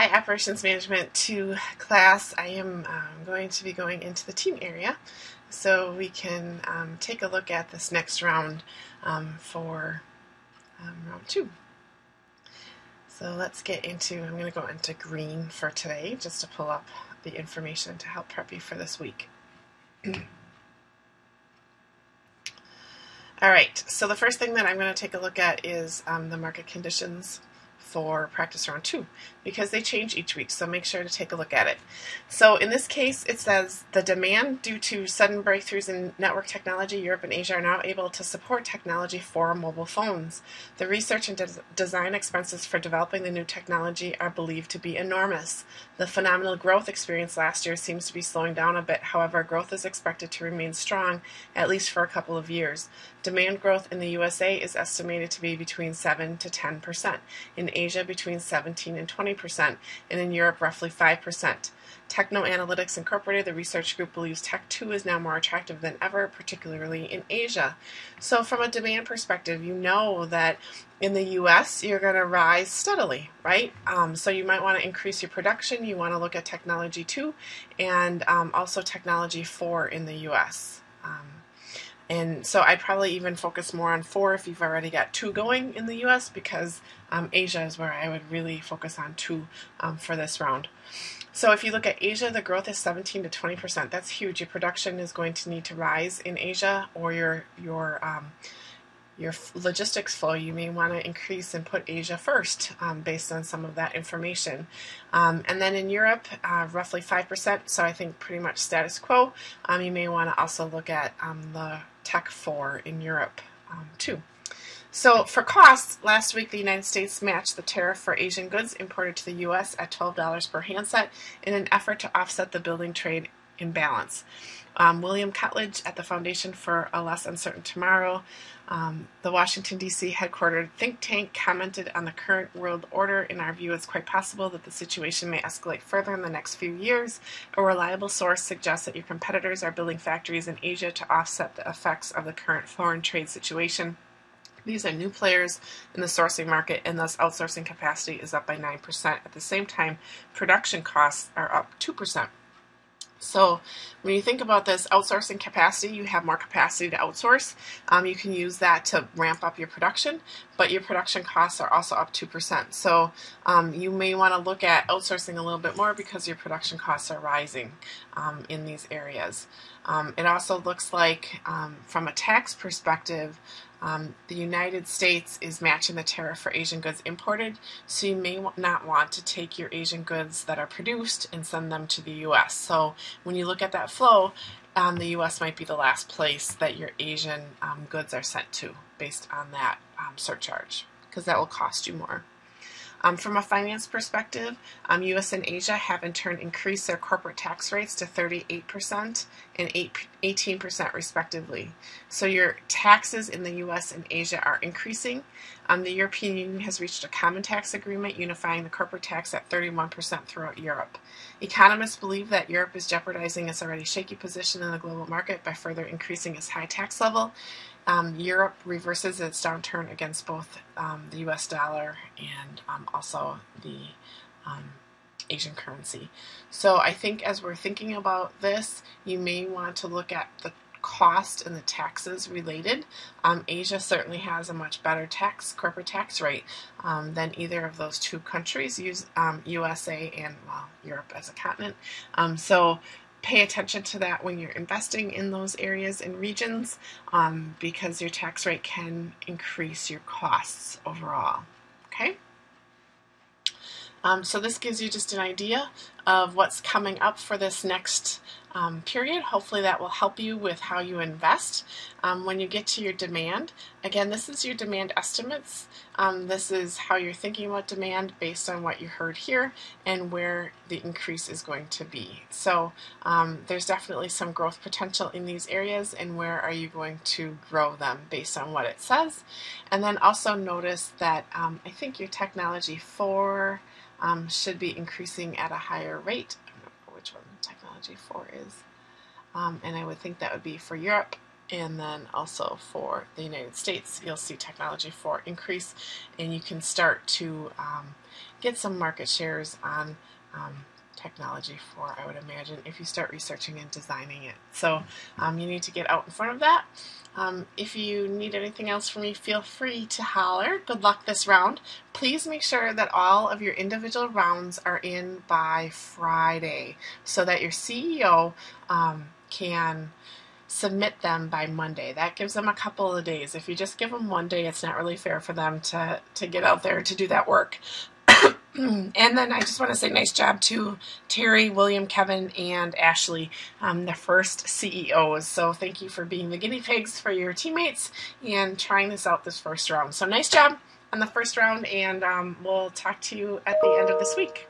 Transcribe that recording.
Hi, Operations Management 2 class. I am going to be going into the team area so we can take a look at this next round for round 2. So let's get into, I'm going to go into green for today just to pull up the information to help prep you for this week. Alright, so the first thing that I'm going to take a look at is the market conditions for practice round 2 because they change each week, so make sure to take a look at it. So in this case it says the demand due to sudden breakthroughs in network technology, Europe and Asia are now able to support technology for mobile phones. The research and design expenses for developing the new technology are believed to be enormous. The phenomenal growth experienced last year seems to be slowing down a bit. However, growth is expected to remain strong at least for a couple of years. Demand growth in the USA is estimated to be between 7 to 10%, in Asia between 17 and 20%, and in Europe roughly 5%. Techno Analytics Incorporated, the research group, believes Tech 2 is now more attractive than ever, particularly in Asia. So from a demand perspective, you know that in the US you're going to rise steadily, right? So you might want to increase your production. You want to look at Technology 2 and also Technology 4 in the US. And so I'd probably even focus more on 4 if you've already got 2 going in the US, because Asia is where I would really focus on 2 for this round. So if you look at Asia, the growth is 17 to 20%. That's huge. Your production is going to need to rise in Asia, or your logistics flow, you may want to increase and put Asia first based on some of that information. And then in Europe, roughly 5%, so I think pretty much status quo. You may want to also look at the Tech 4 in Europe too. So for costs, last week the United States matched the tariff for Asian goods imported to the U.S. at $12 per handset in an effort to offset the building trade imbalance. William Cutledge at the Foundation for a Less Uncertain Tomorrow, the Washington, D.C. headquartered think tank, commented on the current world order. In our view, it's quite possible that the situation may escalate further in the next few years. A reliable source suggests that your competitors are building factories in Asia to offset the effects of the current foreign trade situation. These are new players in the sourcing market, and thus outsourcing capacity is up by 9%. At the same time, production costs are up 2%. So when you think about this outsourcing capacity, you have more capacity to outsource. You can use that to ramp up your production, but your production costs are also up 2%. So you may want to look at outsourcing a little bit more because your production costs are rising in these areas. It also looks like from a tax perspective, the United States is matching the tariff for Asian goods imported, so you may not want to take your Asian goods that are produced and send them to the U.S. So when you look at that flow, the U.S. might be the last place that your Asian goods are sent to based on that surcharge, because that will cost you more. From a finance perspective, U.S. and Asia have in turn increased their corporate tax rates to 38% and 18% respectively. So your taxes in the U.S. and Asia are increasing. The European Union has reached a common tax agreement unifying the corporate tax at 31% throughout Europe. Economists believe that Europe is jeopardizing its already shaky position in the global market by further increasing its high tax level. Europe reverses its downturn against both the US dollar and also the Asian currency. So I think as we're thinking about this, you may want to look at the cost and the taxes related. Asia certainly has a much better corporate tax rate than either of those 2 countries, USA and, well, Europe as a continent. So pay attention to that when you're investing in those areas and regions, because your tax rate can increase your costs overall. Okay? So this gives you just an idea of what's coming up for this next period. Hopefully that will help you with how you invest. When you get to your demand, again, this is your demand estimates. This is how you're thinking about demand based on what you heard here and where the increase is going to be. So there's definitely some growth potential in these areas, and where are you going to grow them based on what it says. And then also notice that I think your Technology 4 should be increasing at a higher rate. I don't know which one Technology 4 is. And I would think that would be for Europe. And then also for the United States, you'll see technology 4 increase, and you can start to get some market shares on technology 4, I would imagine, if you start researching and designing it. So you need to get out in front of that. If you need anything else from me, feel free to holler. Good luck this round. Please make sure that all of your individual rounds are in by Friday so that your CEO can submit them by Monday. That gives them a couple of days. If you just give them one day, it's not really fair for them to get out there to do that work. And then I just want to say nice job to Terry, William, Kevin, and Ashley, the first CEOs. So thank you for being the guinea pigs for your teammates and trying this out this first round. So nice job on the first round, and we'll talk to you at the end of this week.